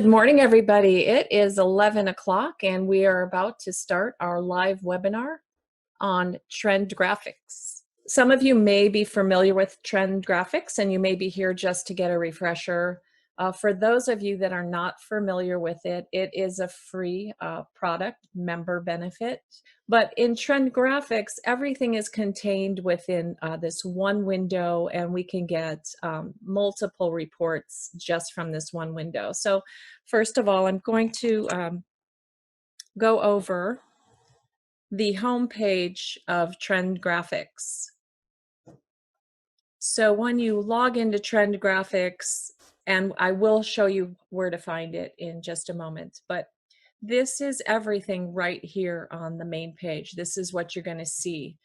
Good morning, everybody. It is 11 o'clock and we are about to start our live webinar on Trendgraphix. Some of you may be familiar with Trendgraphix and you may be here just to get a refresher. For those of you that are not familiar with it, it is a free product, member benefit. But in Trendgraphix, everything is contained within this one window, and we can get multiple reports just from this one window. So first of all, I'm going to go over the home page of Trendgraphix. So when you log into Trendgraphix, and I will show you where to find it in just a moment, but this is everything right here on the main page. This is what you're going to see.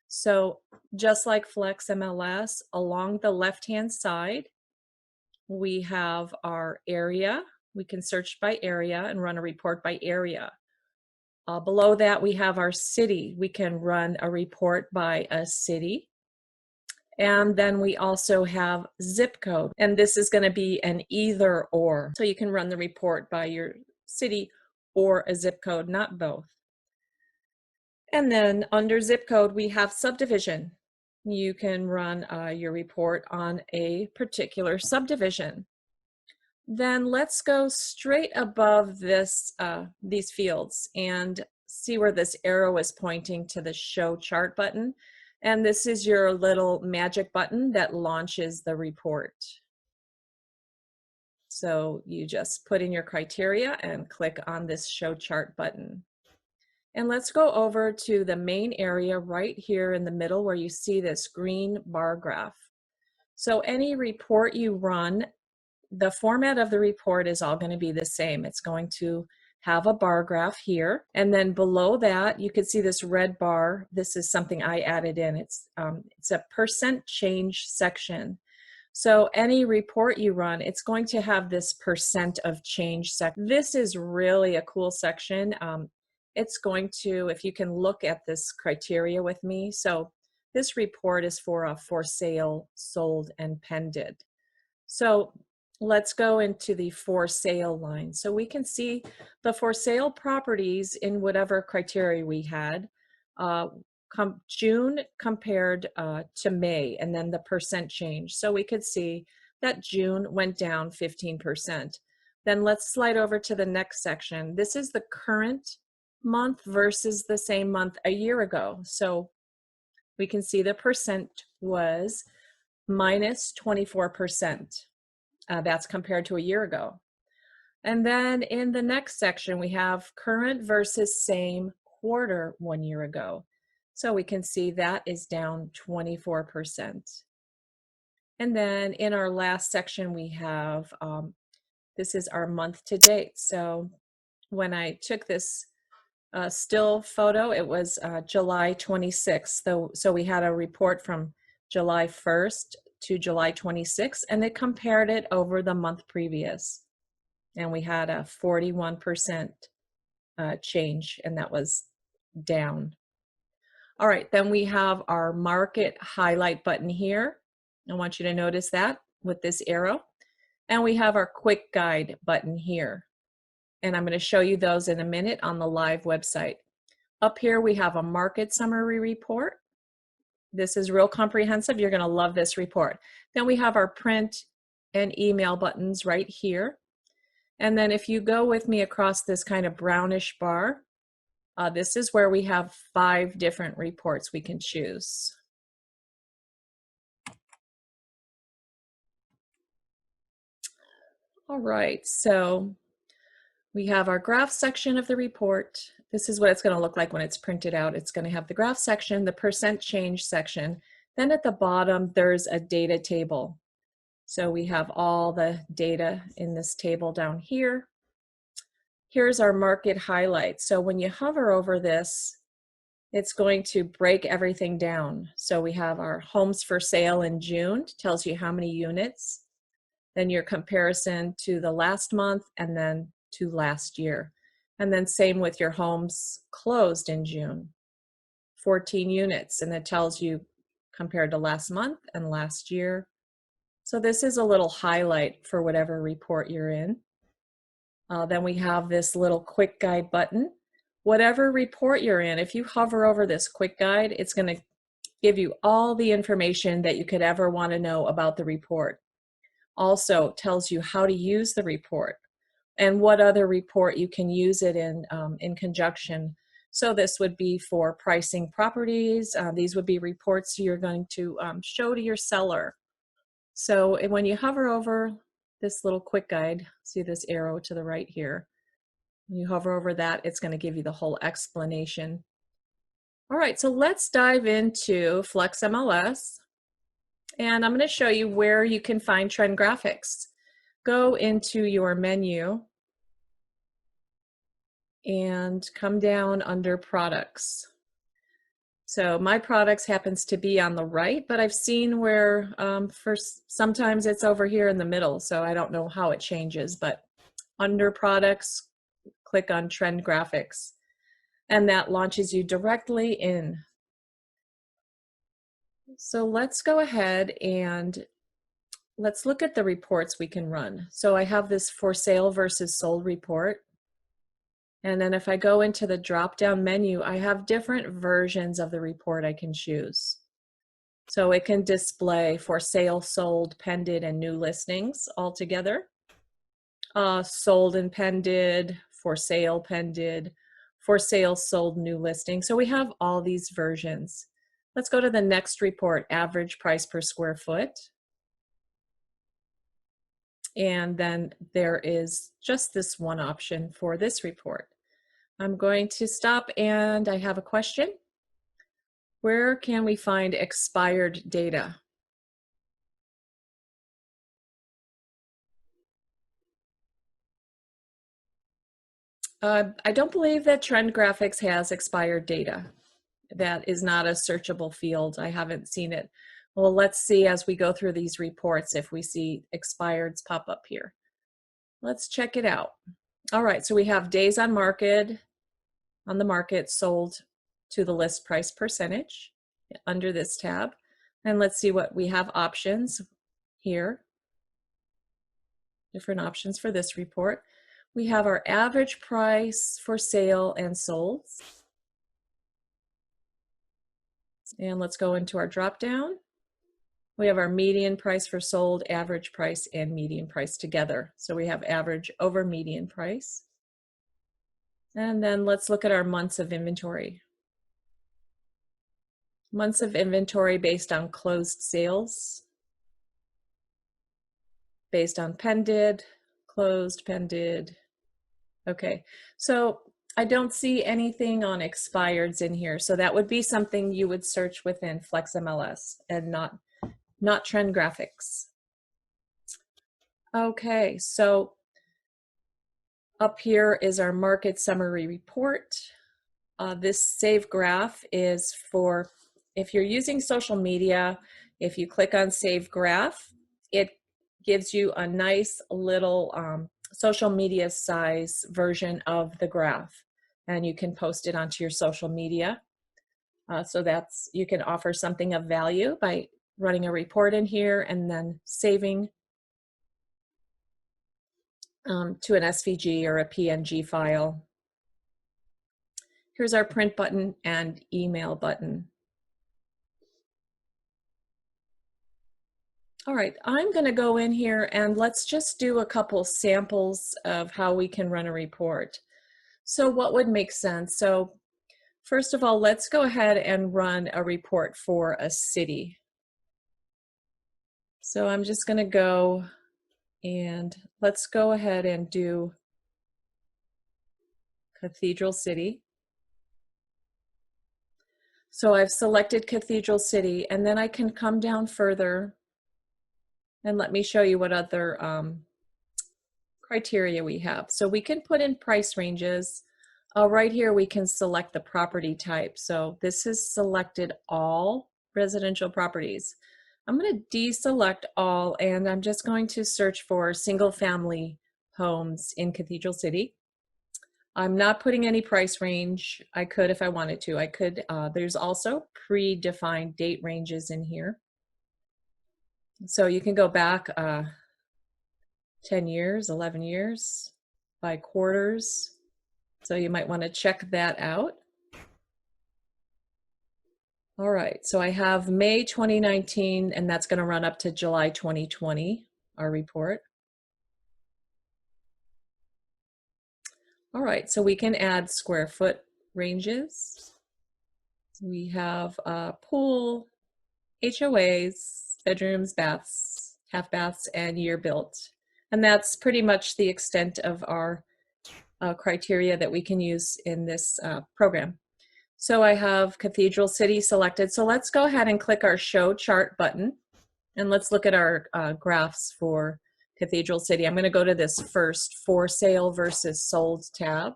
So just like Flex MLS, along the left-hand side, we have our area. We can search by area and run a report by area. Below that, we have our city. We can run a report by a city. And then we also have zip code. And this is going to be an either or. So you can run the report by your city or a zip code, not both. And then under zip code, we have subdivision. You can run your report on a particular subdivision. Then let's go straight above this, these fields and see where this arrow is pointing to the Show Chart button. And this is your little magic button that launches the report. So you just put in your criteria and click on this Show Chart button. And let's go over to the main area right here in the middle where you see this green bar graph. So any report you run, the format of the report is all going to be the same. It's going to have a bar graph here, and then below that you can see this red bar. This is something I added in. It's a percent change section. So any report you run, it's going to have this percent of change section. This is really a cool section. It's going to, if you can look at this criteria with me, so this report is for a for sale, sold, and pended. So let's go into the for sale line. So we can see the for sale properties in whatever criteria we had, June compared to May, and then the percent change. So we could see that June went down 15%. Then let's slide over to the next section. This is the current month versus the same month a year ago. So we can see the percent was minus 24%. That's compared to a year ago. And then in the next section, we have current versus same quarter 1 year ago. So we can see that is down 24%. And then in our last section, we have, this is our month to date. So when I took this still photo, it was July 26th. So we had a report from July 1st to July 26th, and it compared it over the month previous. And we had a 41% change, and that was down. All right, then we have our market highlight button here. I want you to notice that with this arrow. And we have our quick guide button here. And I'm going to show you those in a minute on the live website. Up here, we have a market summary report. This is real comprehensive. You're going to love this report. Then we have our print and email buttons right here. And then if you go with me across this kind of brownish bar, this is where we have 5 different reports we can choose. All right, so we have our graph section of the report. This is what it's going to look like when it's printed out. It's going to have the graph section, the percent change section. Then at the bottom, there's a data table. So we have all the data in this table down here. Here's our market highlight. So when you hover over this, it's going to break everything down. So we have our homes for sale in June, tells you how many units, then your comparison to the last month, and then to last year. And then same with your homes closed in June, 14 units, and it tells you compared to last month and last year. So this is a little highlight for whatever report you're in. Then we have this little quick guide button. Whatever report you're in, if you hover over this quick guide, it's going to give you all the information that you could ever want to know about the report. Also tells you how to use the report and what other report you can use it in conjunction. So this would be for pricing properties. These would be reports you're going to show to your seller. So when you hover over this little quick guide, see this arrow to the right here, when you hover over that, it's going to give you the whole explanation. All right, so let's dive into Flex MLS. And I'm going to show you where you can find Trendgraphix. Go into your menu and come down under products. So my products happens to be on the right, but I've seen where sometimes it's over here in the middle, so I don't know how it changes, but under products, click on Trendgraphix, and that launches you directly in. So let's go ahead and let's look at the reports we can run. So I have this for sale versus sold report. And then if I go into the drop-down menu, I have different versions of the report I can choose. So it can display for sale, sold, pended, and new listings all together. Sold and pended, for sale, pended, for sale, sold, new listing. So we have all these versions. Let's go to the next report, average price per square foot. And then there is just this one option for this report. I'm going to stop and I have a question. Where can we find expired data? I don't believe that Trendgraphix has expired data. That is not a searchable field. I haven't seen it. Well, let's see as we go through these reports if we see expireds pop up here. Let's check it out. All right, so we have days on the market sold to the list price percentage under this tab. And let's see what we have options here. Different options for this report. We have our average price for sale and sold. And let's go into our drop down. We have our median price for sold, average price, and median price together. So we have average over median price. And then let's look at our months of inventory. Months of inventory based on closed sales, based on pended, closed, pended. Okay, so I don't see anything on expireds in here. So that would be something you would search within Flex MLS and not Trendgraphix. Okay, so up here is our market summary report. This save graph is for if you're using social media. If you click on save graph, it gives you a nice little social media size version of the graph, and you can post it onto your social media. So you can offer something of value by running a report in here and then saving to an SVG or a PNG file. Here's our print button and email button. All right, I'm going to go in here and let's just do a couple samples of how we can run a report. So what would make sense? So first of all, let's go ahead and run a report for a city. So I'm just going to go and let's go ahead and do Cathedral City. So I've selected Cathedral City, and then I can come down further and let me show you what other criteria we have. So we can put in price ranges. Right here we can select the property type. So this is selected all residential properties. I'm going to deselect all, and I'm just going to search for single family homes in Cathedral City. I'm not putting any price range. I could if I wanted to. I could. There's also predefined date ranges in here. So you can go back 10 years, 11 years. by quarters. So you might want to check that out. All right, so I have May 2019, and that's going to run up to July 2020, our report. All right, so we can add square foot ranges. We have pool, HOAs, bedrooms, baths, half baths, and year built. And that's pretty much the extent of our criteria that we can use in this program. So I have Cathedral City selected. So let's go ahead and click our Show Chart button. And let's look at our graphs for Cathedral City. I'm going to go to this first For Sale versus Sold tab.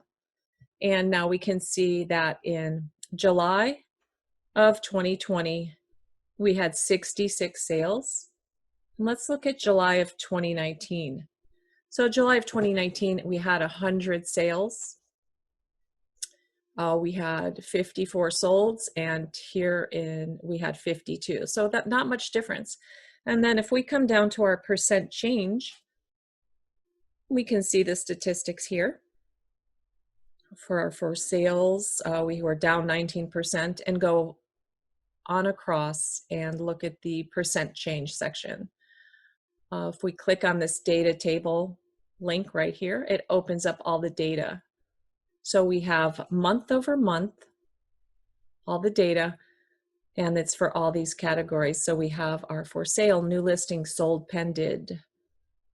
And now we can see that in July of 2020, we had 66 sales. And let's look at July of 2019. So July of 2019, we had 100 sales. We had 54 solds, and here we had 52. So that not much difference. And then if we come down to our percent change, we can see the statistics here. For sales, we were down 19%, and go on across and look at the percent change section. If we click on this data table link right here, it opens up all the data. So we have month over month, all the data, and it's for all these categories. So we have our for sale, new listings, sold, pended.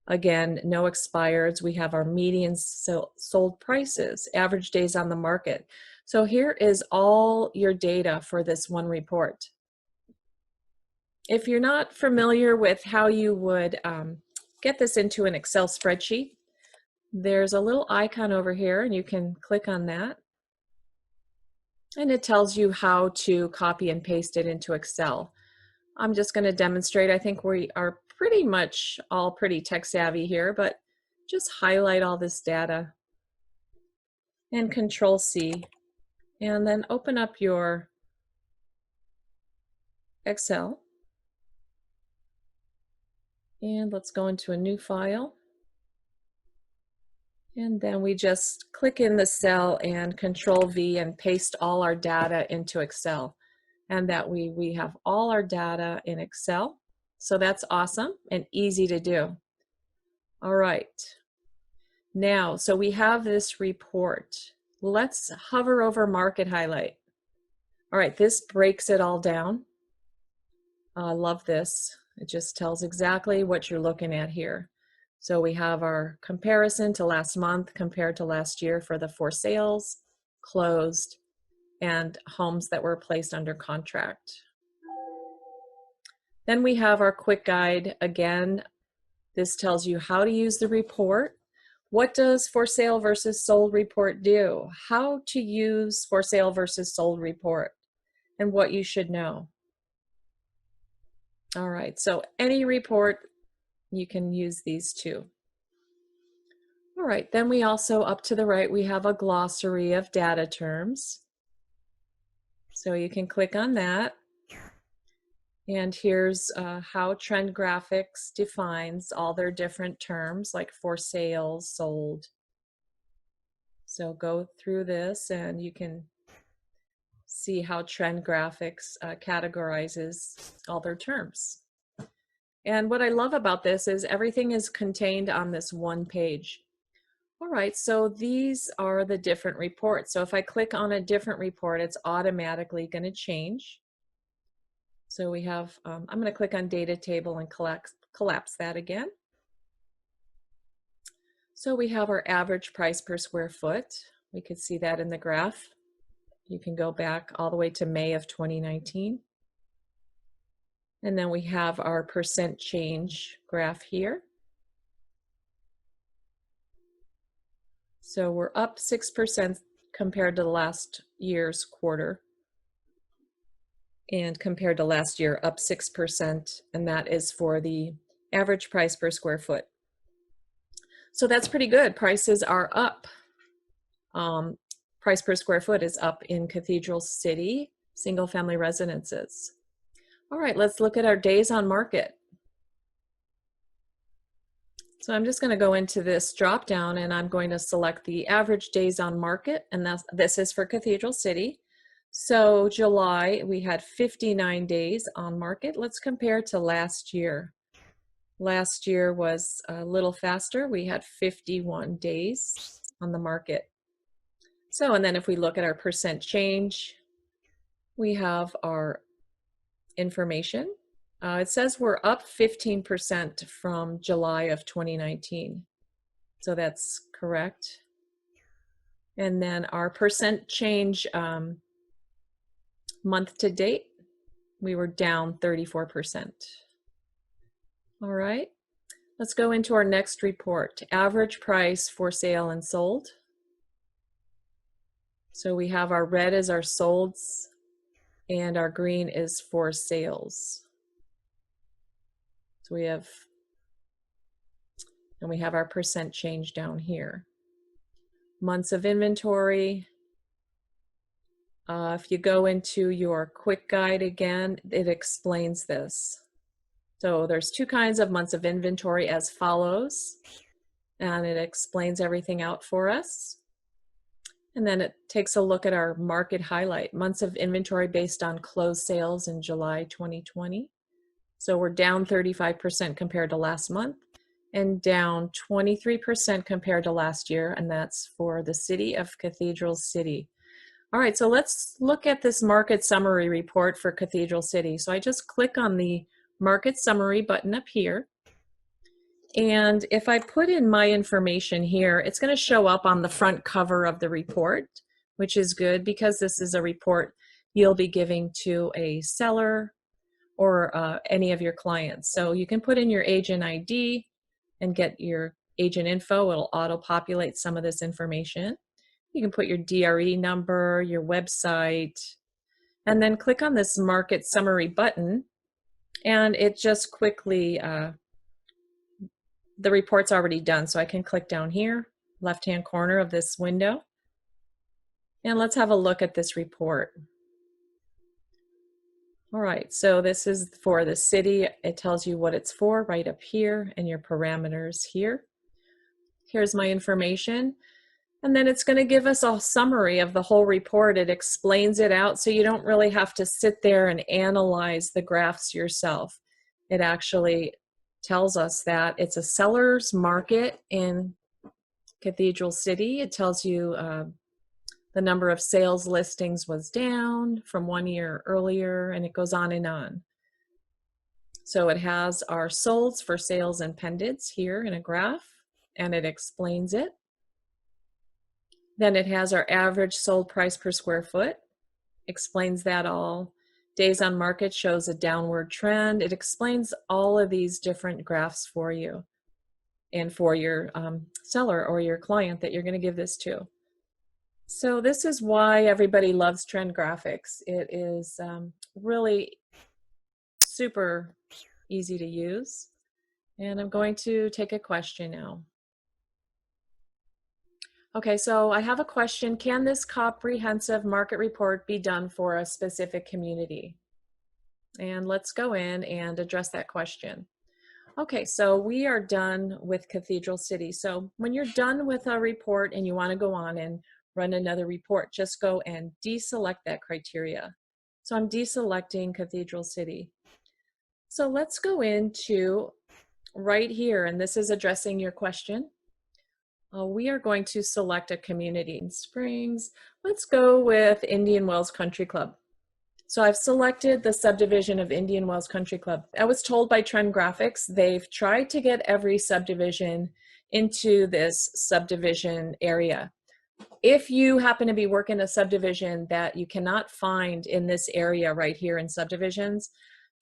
Again, no expireds. We have our median sold prices, average days on the market. So here is all your data for this one report. If you're not familiar with how you would get this into an Excel spreadsheet, there's a little icon over here, and you can click on that. And it tells you how to copy and paste it into Excel. I'm just going to demonstrate. I think we are pretty much all pretty tech savvy here, but just highlight all this data and Control C, and then open up your Excel. And let's go into a new file. And then we just click in the cell and Control V and paste all our data into Excel. And that we have all our data in Excel. So that's awesome and easy to do. All right. Now, so we have this report. Let's hover over Market Highlight. All right, this breaks it all down. I love this. It just tells exactly what you're looking at here. So we have our comparison to last month compared to last year for the for sales, closed, and homes that were placed under contract. Then we have our quick guide. Again, this tells you how to use the report. What does for sale versus sold report do? How to use for sale versus sold report and what you should know. All right, so any report, you can use these two. All right, then we also, up to the right, we have a glossary of data terms. So you can click on that. And here's how Trendgraphix defines all their different terms, like for sale, sold. So go through this and you can see how Trendgraphix categorizes all their terms. And what I love about this is everything is contained on this one page. All right, so these are the different reports. So if I click on a different report, it's automatically going to change. So we have, I'm going to click on data table and collapse that again. So we have our average price per square foot. We could see that in the graph. You can go back all the way to May of 2019. And then we have our percent change graph here. So we're up 6% compared to the last year's quarter. And compared to last year, up 6%, and that is for the average price per square foot. So that's pretty good. Prices are up. Price per square foot is up in Cathedral City, single family residences. All right, let's look at our days on market. So I'm just going to go into this drop down and I'm going to select the average days on market, and this is for Cathedral City. So July, we had 59 days on market. Let's compare to last year. Last year was a little faster. We had 51 days on the market. So, and then if we look at our percent change, we have our information. It says we're up 15% from July of 2019. So that's correct. And then our percent change month to date, we were down 34%. All right, let's go into our next report. Average price for sale and sold. So we have our red is our solds and our green is for sales. So we have our percent change down here. Months of inventory. If you go into your quick guide again, it explains this. So there's two kinds of months of inventory as follows, and it explains everything out for us. And then it takes a look at our market highlight, months of inventory based on closed sales in July 2020. So we're down 35% compared to last month and down 23% compared to last year, and that's for the city of Cathedral City. All right, so let's look at this market summary report for Cathedral City. So I just click on the market summary button up here. And if I put in my information here, it's going to show up on the front cover of the report, which is good because this is a report you'll be giving to a seller or any of your clients. So you can put in your agent ID and get your agent info. It'll auto-populate some of this information. You can put your DRE number, your website, and then click on this market summary button, and it just quickly, the report's already done, so I can click down here, left-hand corner of this window, and let's have a look at this report. All right, so this is for the city. It tells you what it's for right up here and your parameters here. Here's my information. And then it's going to give us a summary of the whole report. It explains it out so you don't really have to sit there and analyze the graphs yourself. It actually tells us that it's a seller's market in Cathedral City. It tells you the number of sales listings was down from 1 year earlier, and it goes on and on. So it has our solds for sales and pendants here in a graph, and it explains it. Then it has our average sold price per square foot, explains that all. Days on market shows a downward trend. It explains all of these different graphs for you and for your seller or your client that you're going to give this to. So this is why everybody loves Trendgraphix. It is really super easy to use. And I'm going to take a question now. Okay, so I have a question. Can this comprehensive market report be done for a specific community? And let's go in and address that question. Okay, so we are done with Cathedral City. So when you're done with a report and you want to go on and run another report, just go and deselect that criteria. So I'm deselecting Cathedral City. So let's go into right here, and this is addressing your question. We are going to select a community in Springs. Let's go with Indian Wells Country Club. So I've selected the subdivision of Indian Wells Country Club. I was told by Trendgraphix they've tried to get every subdivision into this subdivision area. If you happen to be working a subdivision that you cannot find in this area right here in subdivisions,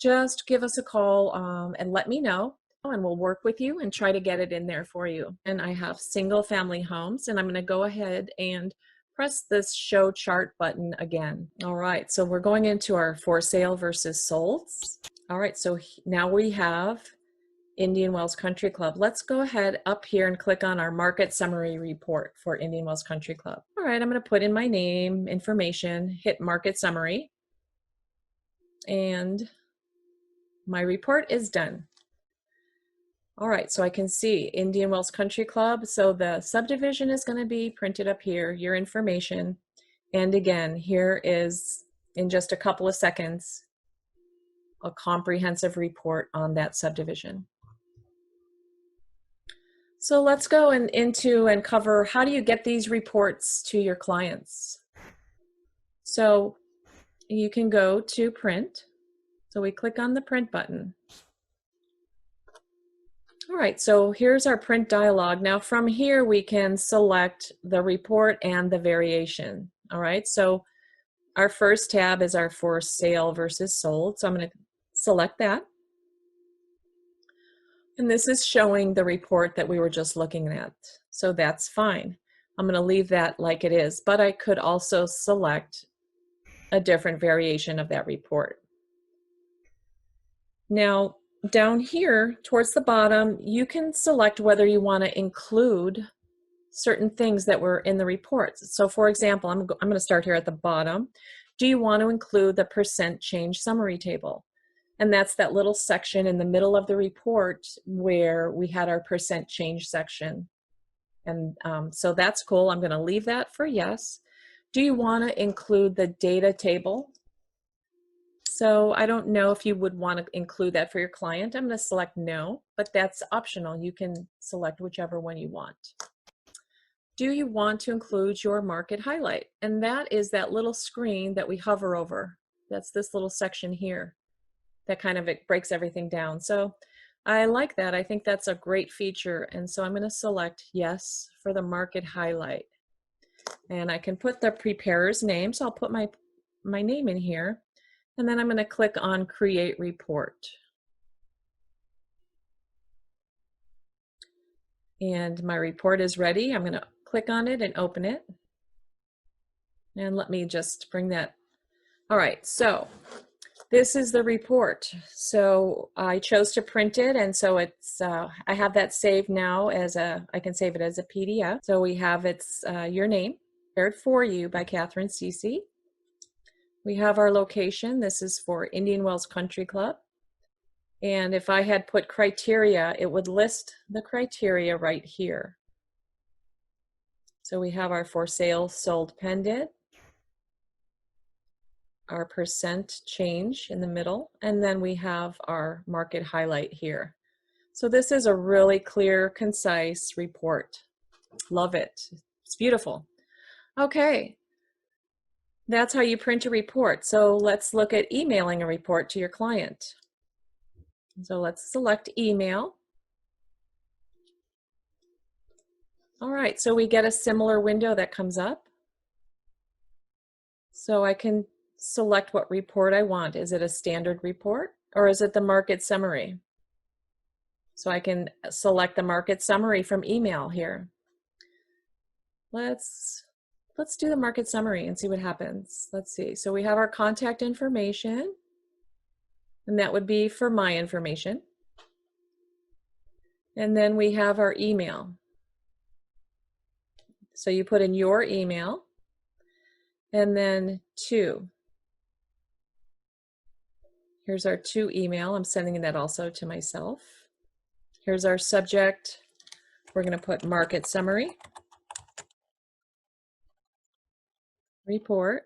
just give us a call and let me know, and we'll work with you and try to get it in there for you. And I have single family homes, and I'm going to go ahead and press this show chart button again. All right, so we're going into our for sale versus solds. All right, so now we have Indian Wells Country Club. Let's go ahead up here and click on our market summary report for Indian Wells Country Club. All right, I'm going to put in my name, information, hit market summary, and my report is done. All right, so I can see Indian Wells Country Club. So the subdivision is going to be printed up here, your information. And again, here is, in just a couple of seconds, a comprehensive report on that subdivision. So let's go into and cover, how do you get these reports to your clients? So you can go to print. So we click on the print button. All right, so here's our print dialog. Now from here, we can select the report and the variation. All right, so our first tab is our for sale versus sold. So I'm going to select that. And this is showing the report that we were just looking at. So that's fine. I'm going to leave that like it is, but I could also select a different variation of that report. Now, down here towards the bottom, you can select whether you want to include certain things that were in the reports. So for example, I'm going to start here at the bottom. Do you want to include the percent change summary table? And that's that little section in the middle of the report where we had our percent change section. And so that's cool. I'm going to leave that for yes. Do you want to include the data table? So I don't know if you would want to include that for your client. I'm going to select no, but that's optional. You can select whichever one you want. Do you want to include your market highlight? And that is that little screen that we hover over. That's this little section here that kind of breaks everything down. So I like that. I think that's a great feature. And so I'm going to select yes for the market highlight. And I can put the preparer's name. So I'll put my name in here. And then I'm going to click on Create Report. And my report is ready. I'm going to click on it and open it. And let me just bring that. All right, so this is the report. So I chose to print it, and so it's I have that saved now as I can save it as a PDF. So we have your name, prepared for you by Catherine Cece. We have our location. This is for Indian Wells Country Club. And if I had put criteria, it would list the criteria right here. So we have our for sale sold pendant, our percent change in the middle, and then we have our market highlight here. So this is a really clear, concise report. Love it. It's beautiful. Okay. That's how you print a report. So let's look at emailing a report to your client. So let's select email. All right, so we get a similar window that comes up. So I can select what report I want. Is it a standard report or is it the market summary? So I can select the market summary from email here. Let's do the market summary and see what happens. Let's see. So we have our contact information, and that would be for my information. And then we have our email. So you put in your email, and then to. Here's our to email. I'm sending that also to myself. Here's our subject. We're going to put market summary, report.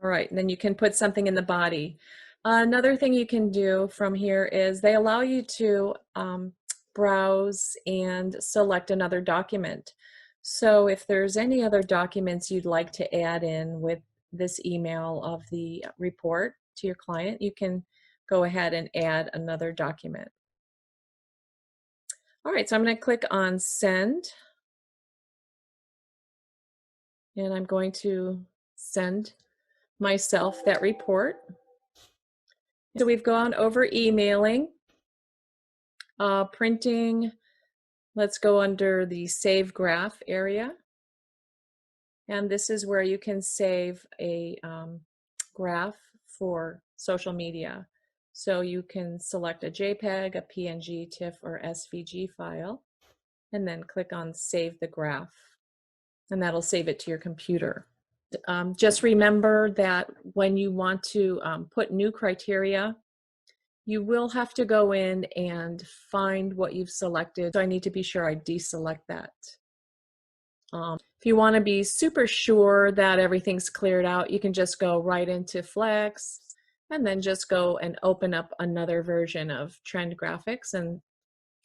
All right, and then you can put something in the body. Another thing you can do from here is they allow you to browse and select another document. So if there's any other documents you'd like to add in with this email of the report to your client, you can go ahead and add another document. All right, so I'm going to click on send. And I'm going to send myself that report. So we've gone over emailing, printing. Let's go under the save graph area. And this is where you can save a graph for social media. So you can select a JPEG, a PNG, TIFF, or SVG file, and then click on Save the Graph. And that'll save it to your computer. Just remember that when you want to put new criteria, you will have to go in and find what you've selected. So I need to be sure I deselect that. If you want to be super sure that everything's cleared out, you can just go right into Flex and then just go and open up another version of Trendgraphix, and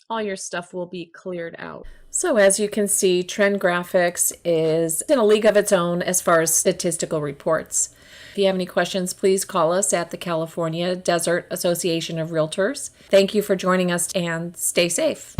all your stuff will be cleared out. So as you can see, Trendgraphix is in a league of its own as far as statistical reports. If you have any questions, please call us at the California Desert Association of Realtors. Thank you for joining us and stay safe.